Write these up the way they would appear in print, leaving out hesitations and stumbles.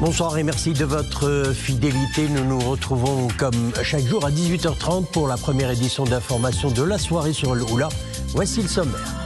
Bonsoir et merci de votre fidélité. Nous nous retrouvons comme chaque jour à 18h30 pour la première édition d'information de la soirée sur le Oula. Voici le sommaire.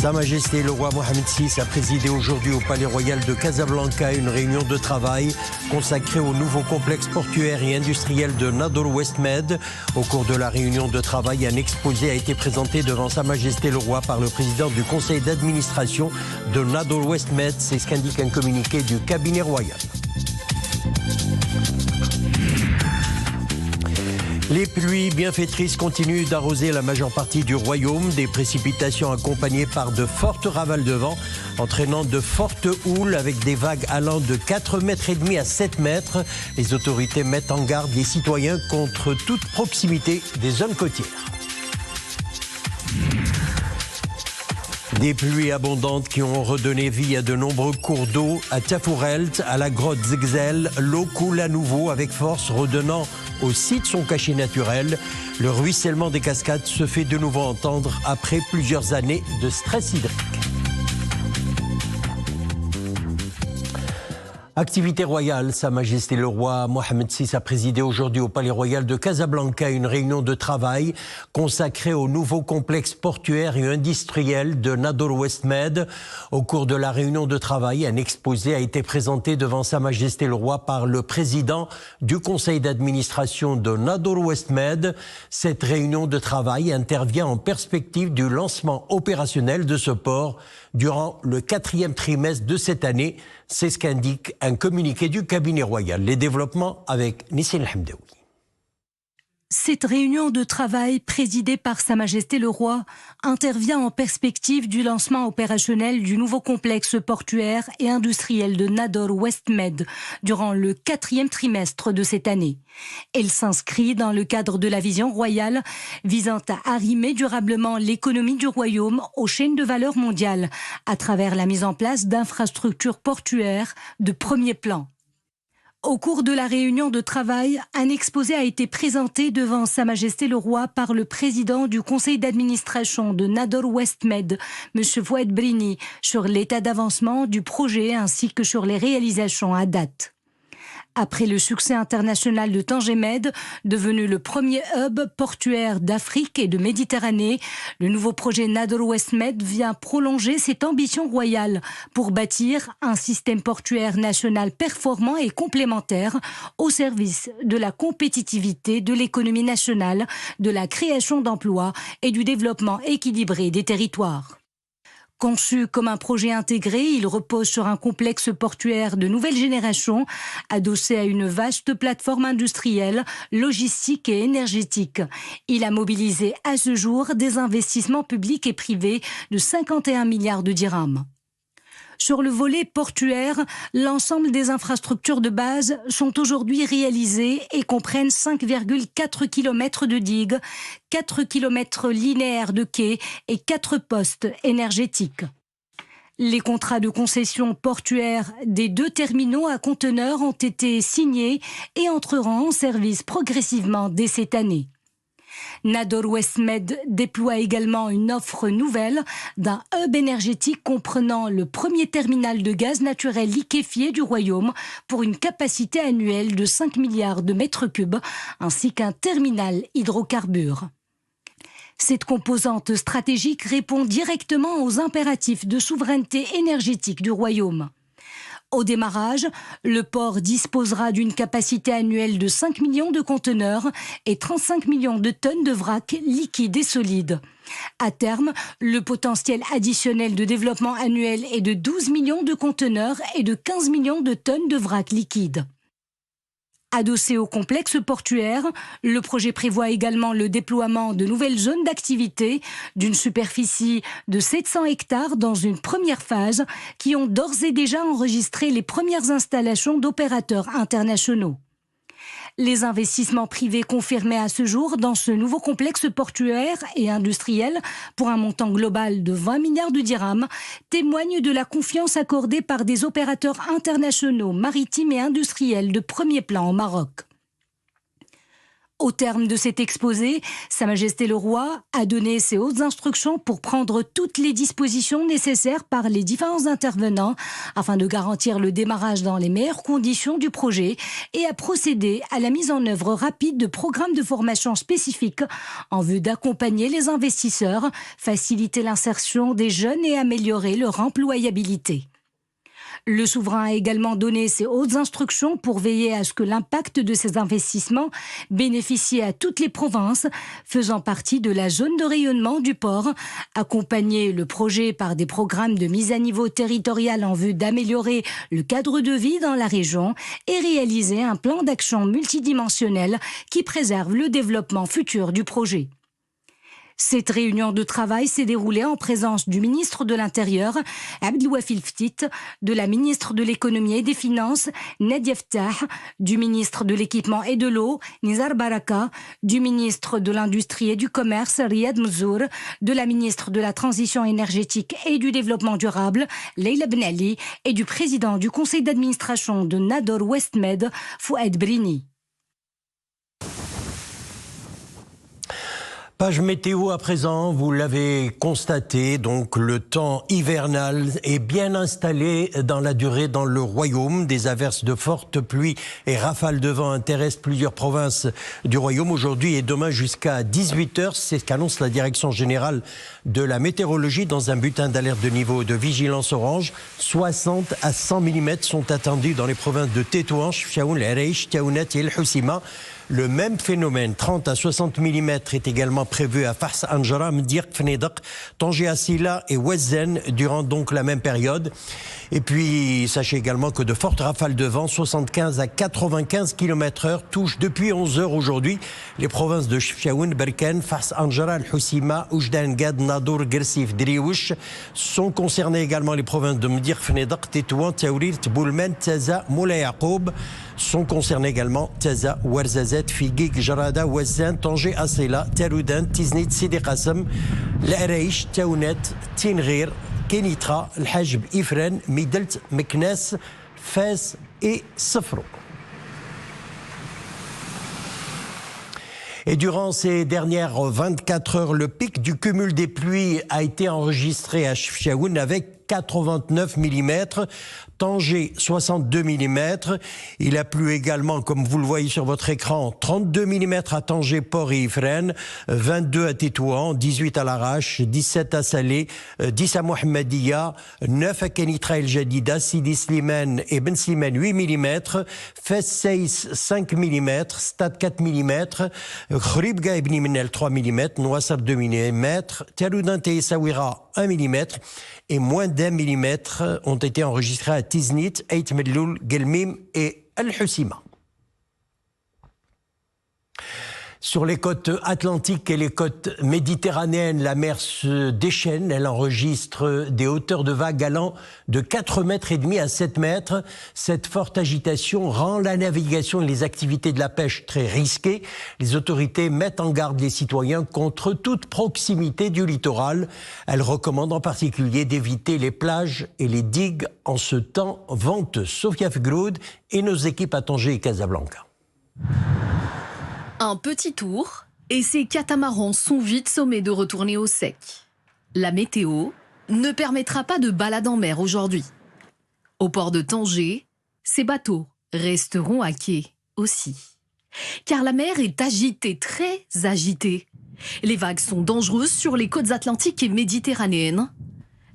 Sa Majesté le roi Mohamed VI a présidé aujourd'hui au Palais Royal de Casablanca une réunion de travail consacrée au nouveau complexe portuaire et industriel de Nador West Med. Au cours de la réunion de travail, un exposé a été présenté devant Sa Majesté le roi par le président du conseil d'administration de Nador West Med. C'est ce qu'indique un communiqué du cabinet royal. Les pluies bienfaitrices continuent d'arroser la majeure partie du royaume. Des précipitations accompagnées par de fortes ravales de vent, entraînant de fortes houles avec des vagues allant de 4,5 mètres à 7 mètres. Les autorités mettent en garde les citoyens contre toute proximité des zones côtières. Des pluies abondantes qui ont redonné vie à de nombreux cours d'eau. À Tafourelt, à la grotte Zegzel, l'eau coule à nouveau avec force, redonnant au site son cachet naturel. Le ruissellement des cascades se fait de nouveau entendre après plusieurs années de stress hydrique. Activité royale, Sa Majesté le roi Mohamed VI a présidé aujourd'hui au Palais Royal de Casablanca une réunion de travail consacrée au nouveau complexe portuaire et industriel de Nador West Med. Au cours de la réunion de travail, un exposé a été présenté devant Sa Majesté le roi par le président du conseil d'administration de Nador West Med. Cette réunion de travail intervient en perspective du lancement opérationnel de ce port durant le 4e trimestre de cette année. C'est ce qu'indique un communiqué du cabinet royal. Les développements avec Nissine Hamdaoui. Cette réunion de travail présidée par Sa Majesté le Roi intervient en perspective du lancement opérationnel du nouveau complexe portuaire et industriel de Nador West Med durant le 4e trimestre de cette année. Elle s'inscrit dans le cadre de la vision royale visant à arrimer durablement l'économie du royaume aux chaînes de valeur mondiales à travers la mise en place d'infrastructures portuaires de premier plan. Au cours de la réunion de travail, un exposé a été présenté devant Sa Majesté le Roi par le président du conseil d'administration de Nador West Med, M. Fouad Brini, sur l'état d'avancement du projet ainsi que sur les réalisations à date. Après le succès international de Tanger Med, devenu le premier hub portuaire d'Afrique et de Méditerranée, le nouveau projet Nador West Med vient prolonger cette ambition royale pour bâtir un système portuaire national performant et complémentaire au service de la compétitivité de l'économie nationale, de la création d'emplois et du développement équilibré des territoires. Conçu comme un projet intégré, il repose sur un complexe portuaire de nouvelle génération, adossé à une vaste plateforme industrielle, logistique et énergétique. Il a mobilisé à ce jour des investissements publics et privés de 51 milliards de dirhams. Sur le volet portuaire, l'ensemble des infrastructures de base sont aujourd'hui réalisées et comprennent 5,4 km de digues, 4 km linéaires de quais et 4 postes énergétiques. Les contrats de concession portuaire des 2 terminaux à conteneurs ont été signés et entreront en service progressivement dès cette année. Nador West Med déploie également une offre nouvelle d'un hub énergétique comprenant le premier terminal de gaz naturel liquéfié du royaume pour une capacité annuelle de 5 milliards de mètres cubes ainsi qu'un terminal hydrocarbures. Cette composante stratégique répond directement aux impératifs de souveraineté énergétique du royaume. Au démarrage, le port disposera d'une capacité annuelle de 5 millions de conteneurs et 35 millions de tonnes de vrac liquides et solides. À terme, le potentiel additionnel de développement annuel est de 12 millions de conteneurs et de 15 millions de tonnes de vrac liquide. Adossé au complexe portuaire, le projet prévoit également le déploiement de nouvelles zones d'activité d'une superficie de 700 hectares dans une première phase qui ont d'ores et déjà enregistré les premières installations d'opérateurs internationaux. Les investissements privés confirmés à ce jour dans ce nouveau complexe portuaire et industriel pour un montant global de 20 milliards de dirhams témoignent de la confiance accordée par des opérateurs internationaux maritimes et industriels de premier plan au Maroc. Au terme de cet exposé, Sa Majesté le Roi a donné ses hautes instructions pour prendre toutes les dispositions nécessaires par les différents intervenants afin de garantir le démarrage dans les meilleures conditions du projet et a procédé à la mise en œuvre rapide de programmes de formation spécifiques en vue d'accompagner les investisseurs, faciliter l'insertion des jeunes et améliorer leur employabilité. Le souverain a également donné ses hautes instructions pour veiller à ce que l'impact de ces investissements bénéficie à toutes les provinces faisant partie de la zone de rayonnement du port, accompagner le projet par des programmes de mise à niveau territorial en vue d'améliorer le cadre de vie dans la région et réaliser un plan d'action multidimensionnel qui préserve le développement futur du projet. Cette réunion de travail s'est déroulée en présence du ministre de l'Intérieur, Abdelwafil Ftit, de la ministre de l'Économie et des Finances, Nadia Ftah, du ministre de l'Équipement et de l'Eau, Nizar Baraka, du ministre de l'Industrie et du Commerce, Riyad Mzour, de la ministre de la Transition énergétique et du Développement durable, Leila Ben Ali, et du président du conseil d'administration de Nador Westmed, Fouad Brini. Page météo à présent, vous l'avez constaté, donc le temps hivernal est bien installé dans la durée dans le royaume. Des averses de fortes pluies et rafales de vent intéressent plusieurs provinces du royaume aujourd'hui et demain jusqu'à 18h. C'est ce qu'annonce la direction générale de la météorologie dans un bulletin d'alerte de niveau de vigilance orange. 60 à 100 mm sont attendus dans les provinces de Tétouan, Chefchaouen, l'Areish, Tiaounet et El Houssima. Le même phénomène, 30 à 60 mm, est également prévu à Fars Anjara, Mdirk, Fnedak, Tanger Assila et Wezen durant donc la même période. Et puis, sachez également que de fortes rafales de vent, 75 à 95 km/h, touchent depuis 11h aujourd'hui les provinces de Chefchaouen, Berkane, Fars Anjara, El Houssima, Oujdan, Gad, Nadour, Gersif, Driouch. Sont concernées également les provinces de Mdirk, Fnedak, Tétouan, Taourir, Tboulmen, Taza, Moulay Yacoub. Sont concernés également Taza, Ouarzazet, Figuig, Jarada, Ouazzan, Tanger, Assela, Taroudan, Tiznit, Sidi Qassem, L'Areish, Taounet, Tinghir, Kenitra, L'Hajb, Ifren, Midelt, Meknes, Fès et Safro. Et durant ces dernières 24 heures, le pic du cumul des pluies a été enregistré à Chefchaouen avec 89 mm, Tanger 62 mm. Il a plu également, comme vous le voyez sur votre écran, 32 mm à Tanger, Port et Ifrane, 22 à Tétouan, 18 à Larache, 17 à Salé, 10 à Mohammedia, 9 à Kenitra El Jadida, Sidi Slimane et Ben Slimane 8 mm, Fès Seis 5 mm, Stade 4 mm, Khribga Ibn Minel 3 mm, Nouassab 2 mm, Taroudan et Essaouira 1 mm et moins d'1 millimètre ont été enregistrés à Tiznit, Eit Medloul, Gelmim et El Houssima. Sur les côtes atlantiques et les côtes méditerranéennes, la mer se déchaîne. Elle enregistre des hauteurs de vagues allant de 4,5 mètres à 7 mètres. Cette forte agitation rend la navigation et les activités de la pêche très risquées. Les autorités mettent en garde les citoyens contre toute proximité du littoral. Elles recommandent en particulier d'éviter les plages et les digues en ce temps venteux. Sofia Fgroud et nos équipes à Tanger et Casablanca. Un petit tour et ces catamarans sont vite sommés de retourner au sec. La météo ne permettra pas de balade en mer aujourd'hui. Au port de Tanger, ces bateaux resteront à quai aussi. Car la mer est agitée, très agitée. Les vagues sont dangereuses sur les côtes atlantiques et méditerranéennes.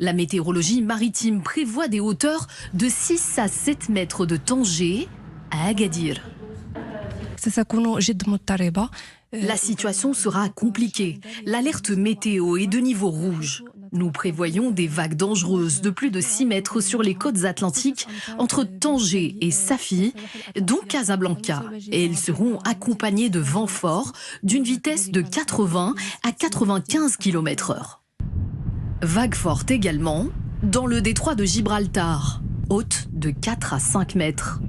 La météorologie maritime prévoit des hauteurs de 6 à 7 mètres de Tanger à Agadir. La situation sera compliquée. L'alerte météo est de niveau rouge. Nous prévoyons des vagues dangereuses de plus de 6 mètres sur les côtes atlantiques entre Tanger et Safi, dont Casablanca. Et elles seront accompagnées de vents forts d'une vitesse de 80 à 95 km/h. Vagues fortes également dans le détroit de Gibraltar, haute de 4 à 5 mètres.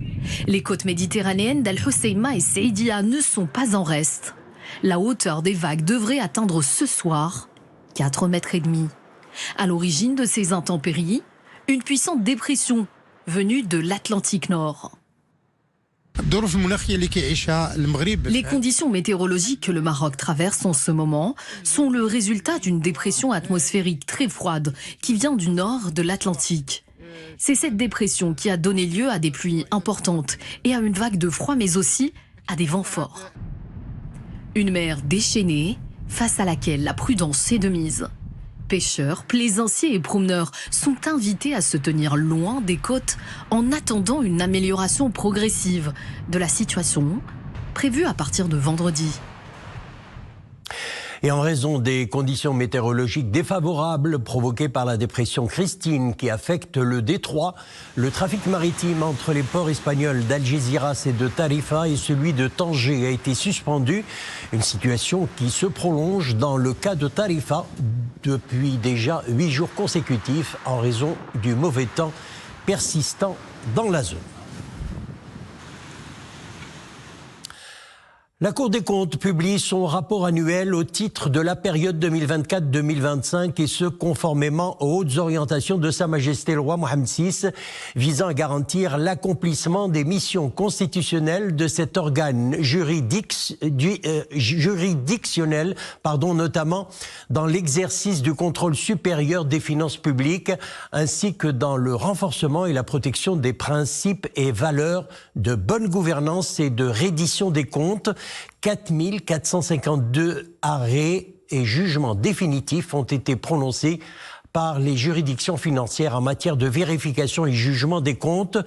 Les côtes méditerranéennes d'Al Hoceima et Seidia ne sont pas en reste. La hauteur des vagues devrait atteindre ce soir 4,5 mètres. À l'origine de ces intempéries, une puissante dépression venue de l'Atlantique Nord. Les conditions météorologiques que le Maroc traverse en ce moment sont le résultat d'une dépression atmosphérique très froide qui vient du nord de l'Atlantique. C'est cette dépression qui a donné lieu à des pluies importantes et à une vague de froid, mais aussi à des vents forts. Une mer déchaînée face à laquelle la prudence est de mise. Pêcheurs, plaisanciers et promeneurs sont invités à se tenir loin des côtes en attendant une amélioration progressive de la situation prévue à partir de vendredi. Et en raison des conditions météorologiques défavorables provoquées par la dépression Christine qui affecte le détroit, le trafic maritime entre les ports espagnols d'Algeciras et de Tarifa et celui de Tanger a été suspendu. Une situation qui se prolonge dans le cas de Tarifa depuis déjà 8 jours consécutifs en raison du mauvais temps persistant dans la zone. La Cour des comptes publie son rapport annuel au titre de la période 2024-2025 et ce conformément aux hautes orientations de Sa Majesté le Roi Mohammed VI visant à garantir l'accomplissement des missions constitutionnelles de cet organe juridictionnel, notamment dans l'exercice du contrôle supérieur des finances publiques ainsi que dans le renforcement et la protection des principes et valeurs de bonne gouvernance et de reddition des comptes. 4452 arrêts et jugements définitifs ont été prononcés par les juridictions financières en matière de vérification et jugement des comptes.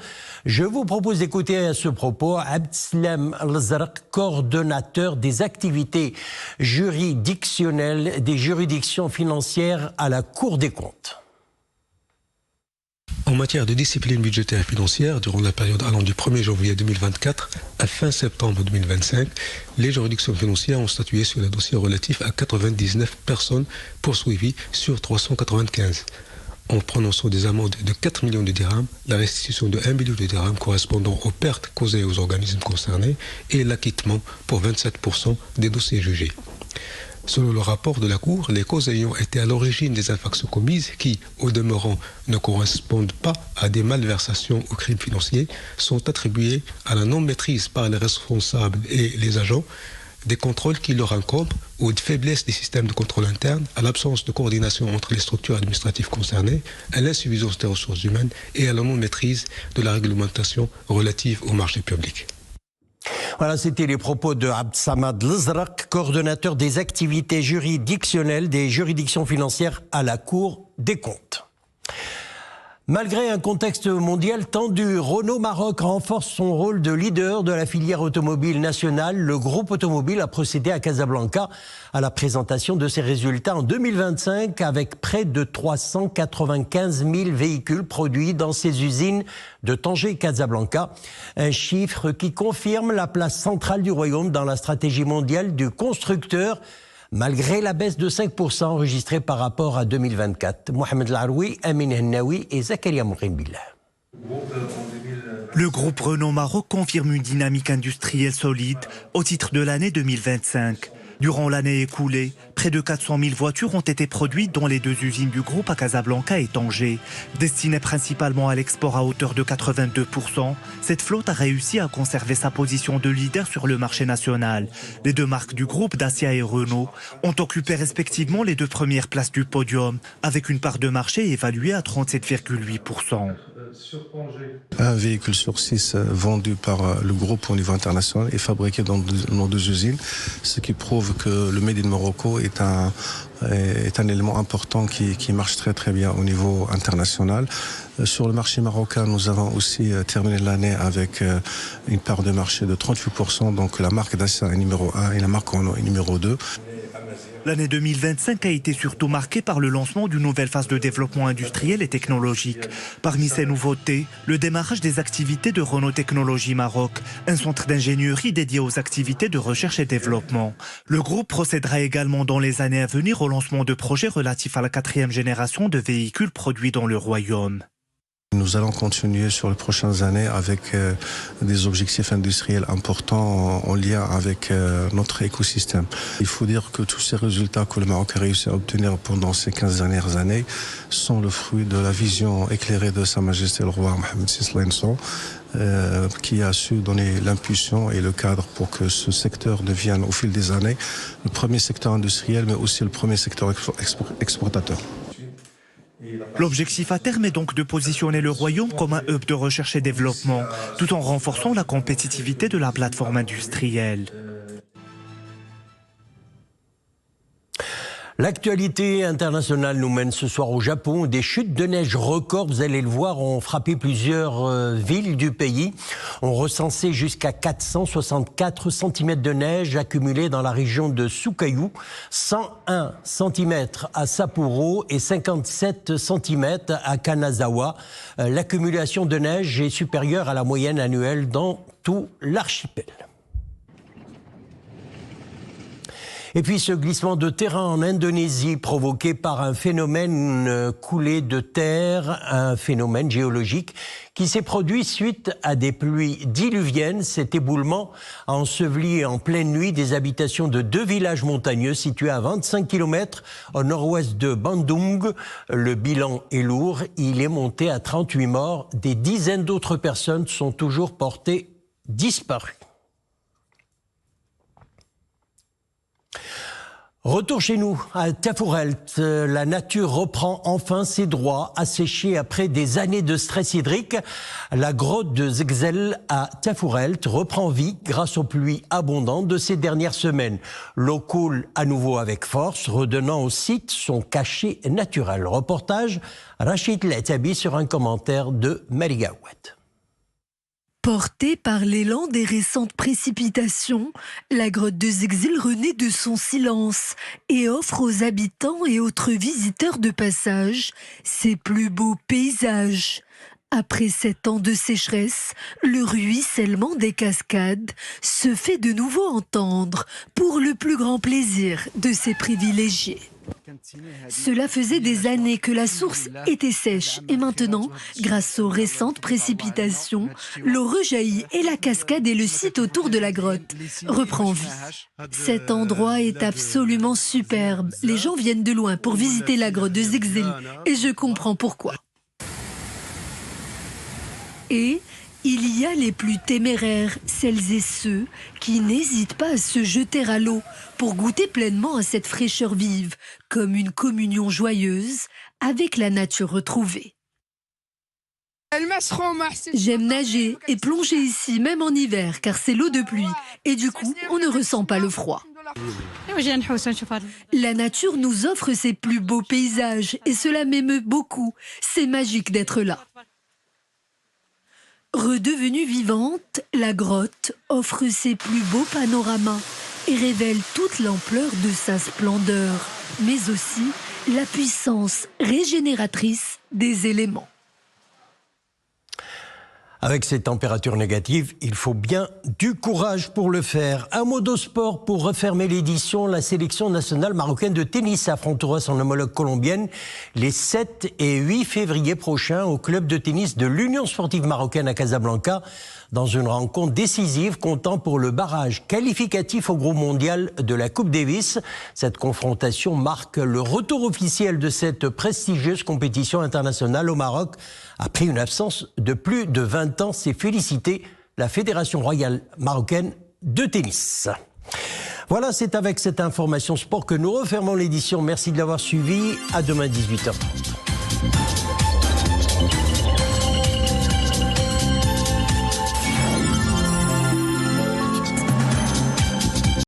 Je vous propose d'écouter à ce propos Abdeslam Al-Zarq, coordonnateur des activités juridictionnelles des juridictions financières à la Cour des comptes. En matière de discipline budgétaire et financière, durant la période allant du 1er janvier 2024 à fin septembre 2025, les juridictions financières ont statué sur les dossiers relatifs à 99 personnes poursuivies sur 395. En prononçant des amendes de 4 millions de dirhams, la restitution de 1 million de dirhams correspondant aux pertes causées aux organismes concernés et l'acquittement pour 27% des dossiers jugés. Selon le rapport de la Cour, les causes ayant été à l'origine des infractions commises, qui, au demeurant, ne correspondent pas à des malversations ou crimes financiers, sont attribuées à la non-maîtrise par les responsables et les agents des contrôles qui leur incombent, aux faiblesses des systèmes de contrôle interne, à l'absence de coordination entre les structures administratives concernées, à l'insuffisance des ressources humaines et à la non-maîtrise de la réglementation relative au marché public. Voilà, c'était les propos de Abdessamad Al-Zarq, coordonnateur des activités juridictionnelles des juridictions financières à la Cour des comptes. Malgré un contexte mondial tendu, Renault Maroc renforce son rôle de leader de la filière automobile nationale. Le groupe automobile a procédé à Casablanca à la présentation de ses résultats en 2025 avec près de 395 000 véhicules produits dans ses usines de Tanger et Casablanca. Un chiffre qui confirme la place centrale du royaume dans la stratégie mondiale du constructeur, malgré la baisse de 5% enregistrée par rapport à 2024. Mohamed Laroui, Amin Hennaoui et Zakaria Mourinbillah. Le groupe Renault Maroc confirme une dynamique industrielle solide au titre de l'année 2025. Durant l'année écoulée, près de 400 000 voitures ont été produites dans les deux usines du groupe à Casablanca et Tanger. Destinées principalement à l'export à hauteur de 82%, cette flotte a réussi à conserver sa position de leader sur le marché national. Les deux marques du groupe, Dacia et Renault, ont occupé respectivement les deux premières places du podium, avec une part de marché évaluée à 37,8%. Un véhicule sur 6 vendu par le groupe au niveau international est fabriqué dans nos deux usines, ce qui prouve que le Made in Morocco est un élément important qui marche très très bien au niveau international. Sur le marché marocain, nous avons aussi terminé l'année avec une part de marché de 38%, donc la marque Dacia est numéro 1 et la marque Renault est numéro 2. L'année 2025 a été surtout marquée par le lancement d'une nouvelle phase de développement industriel et technologique. Parmi ces nouveautés, le démarrage des activités de Renault Technologies Maroc, un centre d'ingénierie dédié aux activités de recherche et développement. Le groupe procédera également dans les années à venir au lancement de projets relatifs à la 4e génération de véhicules produits dans le royaume. Nous allons continuer sur les prochaines années avec des objectifs industriels importants en lien avec notre écosystème. Il faut dire que tous ces résultats que le Maroc a réussi à obtenir pendant ces 15 dernières années sont le fruit de la vision éclairée de Sa Majesté le Roi Mohammed VI, qui a su donner l'impulsion et le cadre pour que ce secteur devienne au fil des années le premier secteur industriel, mais aussi le premier secteur exportateur. L'objectif à terme est donc de positionner le royaume comme un hub de recherche et développement, tout en renforçant la compétitivité de la plateforme industrielle. L'actualité internationale nous mène ce soir au Japon. Des chutes de neige records, vous allez le voir, ont frappé plusieurs villes du pays. On recensait jusqu'à 464 cm de neige accumulée dans la région de Sukayu, 101 cm à Sapporo et 57 cm à Kanazawa. L'accumulation de neige est supérieure à la moyenne annuelle dans tout l'archipel. Et puis ce glissement de terrain en Indonésie provoqué par un phénomène coulé de terre, un phénomène géologique qui s'est produit suite à des pluies diluviennes. Cet éboulement a enseveli en pleine nuit des habitations de 2 villages montagneux situés à 25 km au nord-ouest de Bandung. Le bilan est lourd, il est monté à 38 morts. Des dizaines d'autres personnes sont toujours portées disparues. Retour chez nous, à Tafurelt. La nature reprend enfin ses droits, asséchée après des années de stress hydrique. La grotte de Zegzel à Tafurelt reprend vie grâce aux pluies abondantes de ces dernières semaines. L'eau coule à nouveau avec force, redonnant au site son cachet naturel. Reportage Rachid Letabi sur un commentaire de Marigaouet. Portée par l'élan des récentes précipitations, la grotte de Zegzel renaît de son silence et offre aux habitants et autres visiteurs de passage ses plus beaux paysages. Après 7 ans de sécheresse, le ruissellement des cascades se fait de nouveau entendre pour le plus grand plaisir de ses privilégiés. Cela faisait des années que la source était sèche et maintenant, grâce aux récentes précipitations, l'eau rejaillit et la cascade et le site autour de la grotte reprend vie. Cet endroit est absolument superbe. Les gens viennent de loin pour visiter la grotte de Zegzel et je comprends pourquoi. Et il y a les plus téméraires, celles et ceux qui n'hésitent pas à se jeter à l'eau pour goûter pleinement à cette fraîcheur vive, comme une communion joyeuse avec la nature retrouvée. J'aime nager et plonger ici, même en hiver, car c'est l'eau de pluie, et du coup, on ne ressent pas le froid. La nature nous offre ses plus beaux paysages, et cela m'émeut beaucoup. C'est magique d'être là. Redevenue vivante, la grotte offre ses plus beaux panoramas et révèle toute l'ampleur de sa splendeur, mais aussi la puissance régénératrice des éléments. Avec ces températures négatives, il faut bien du courage pour le faire. Un mot de sport pour refermer l'édition. La sélection nationale marocaine de tennis affrontera son homologue colombienne les 7 et 8 février prochains au club de tennis de l'Union sportive marocaine à Casablanca dans une rencontre décisive comptant pour le barrage qualificatif au groupe mondial de la Coupe Davis. Cette confrontation marque le retour officiel de cette prestigieuse compétition internationale au Maroc après une absence de plus de 20 ans. C'est féliciter la Fédération royale marocaine de tennis. Voilà, c'est avec cette information sport que nous refermons l'édition. Merci de l'avoir suivi. À demain 18h30.